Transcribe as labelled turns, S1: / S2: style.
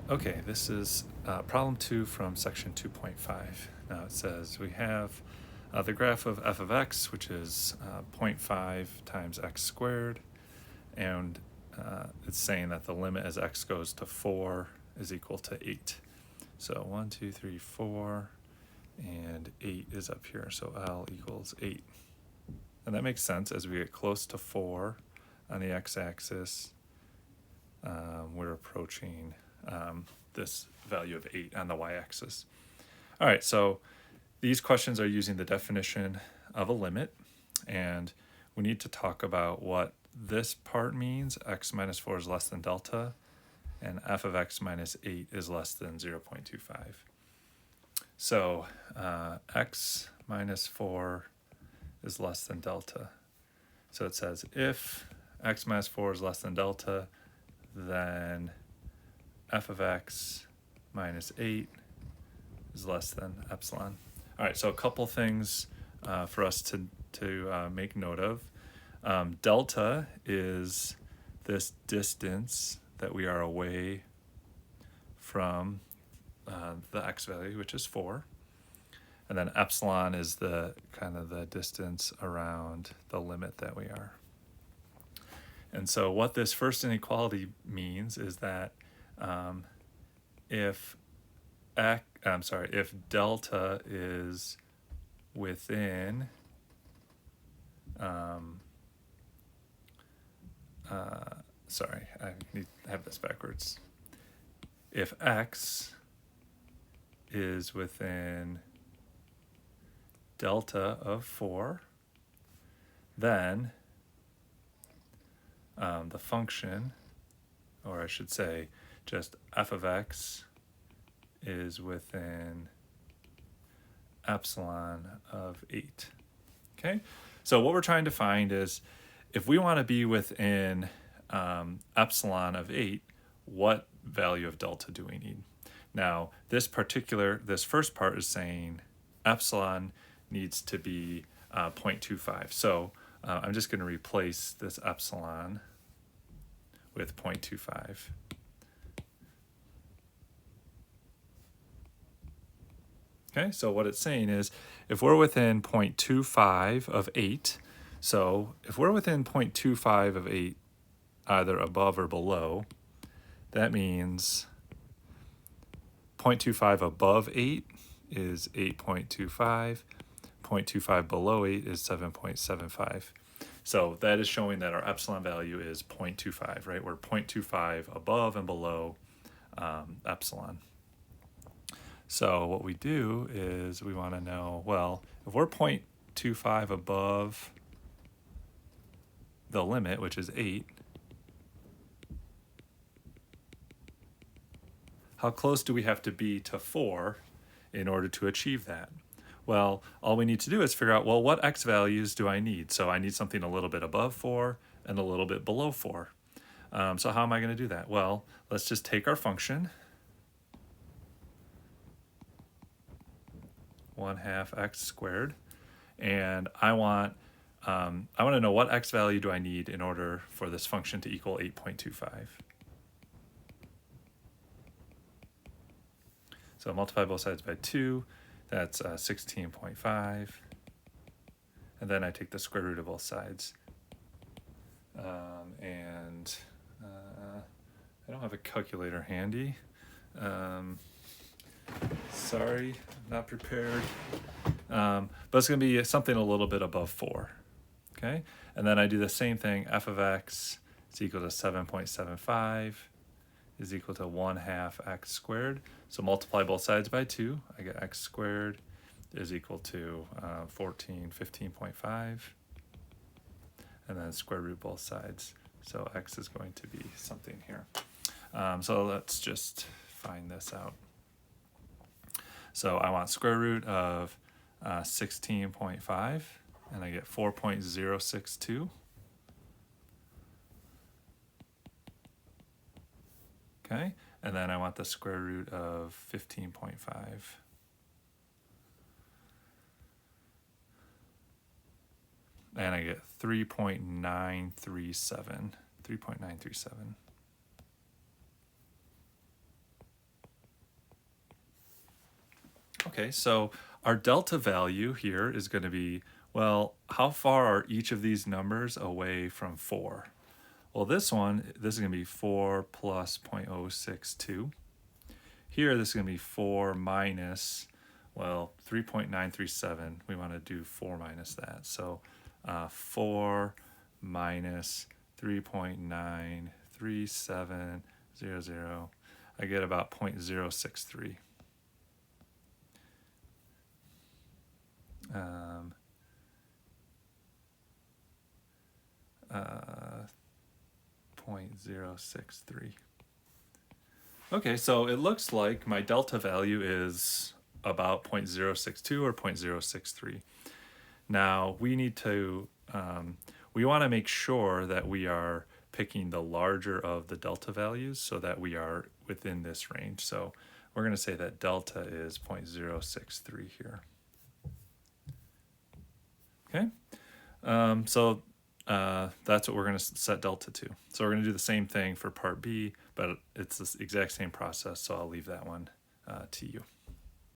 S1: Okay, this is problem 2 from section 2.5. Now it says we have the graph of f of x, which is 0.5 times x squared, and it's saying that the limit as x goes to 4 is equal to 8. So 1, 2, 3, 4, and 8 is up here, so L equals 8. And that makes sense. As we get close to 4 on the x-axis, we're approaching this value of 8 on the y-axis. All right, so these questions are using the definition of a limit, and we need to talk about what this part means. X minus 4 is less than delta, and f of x minus 8 is less than 0.25. So x minus 4 is less than delta. So it says if x minus 4 is less than delta, then f of x minus 8 is less than epsilon. All right, so a couple things for us to make note of. Delta is this distance that we are away from the x value, which is 4. And then epsilon is the kind of the distance around the limit that we are. And so what this first inequality means is that if delta is within I need to have this backwards. If x is within delta of 4, then the function, or I should say just f of x, is within epsilon of 8. Okay, so what we're trying to find is if we want to be within epsilon of 8, what value of delta do we need? Now, this first part is saying epsilon needs to be 0.25. So I'm just going to replace this epsilon with 0.25. Okay, so what it's saying is if we're within 0.25 of 8, so if we're within 0.25 of 8, either above or below, that means 0.25 above 8 is 8.25, 0.25 below 8 is 7.75. So that is showing that our epsilon value is 0.25, right? We're 0.25 above and below epsilon. So what we do is we want to know, well, if we're 0.25 above the limit, which is 8, how close do we have to be to 4 in order to achieve that? Well, all we need to do is figure out, well, what x values do I need? So I need something a little bit above 4 and a little bit below 4. So how am I going to do that? Well, let's just take our function, 1/2 x squared, and I want to know what x value do I need in order for this function to equal 8.25. So multiply both sides by 2, that's 16.5, and then I take the square root of both sides. And I don't have a calculator handy. Sorry, not prepared. But it's going to be something a little bit above 4. Okay, and then I do the same thing. F of x is equal to 7.75 is equal to 1/2 x squared. So multiply both sides by 2. I get x squared is equal to 15.5. And then square root both sides. So x is going to be something here. So let's just find this out. So I want square root of 16.5, and I get 4.062. Okay, and then I want the square root of 15.5. And I get 3.937. Okay, so our delta value here is going to be, well, how far are each of these numbers away from 4? Well, this is going to be 4 plus 0.062. Here, this is going to be 4 minus, well, 3.937. We want to do 4 minus that. So 4 minus 3.93700. I get about 0.063. 0.063. Okay, so it looks like my delta value is about 0.062 or 0.063. Now we need to, we want to make sure that we are picking the larger of the delta values so that we are within this range. So we're going to say that delta is 0.063 here. Okay, so that's what we're going to set delta to. So we're going to do the same thing for part B, but it's the exact same process, so I'll leave that one to you.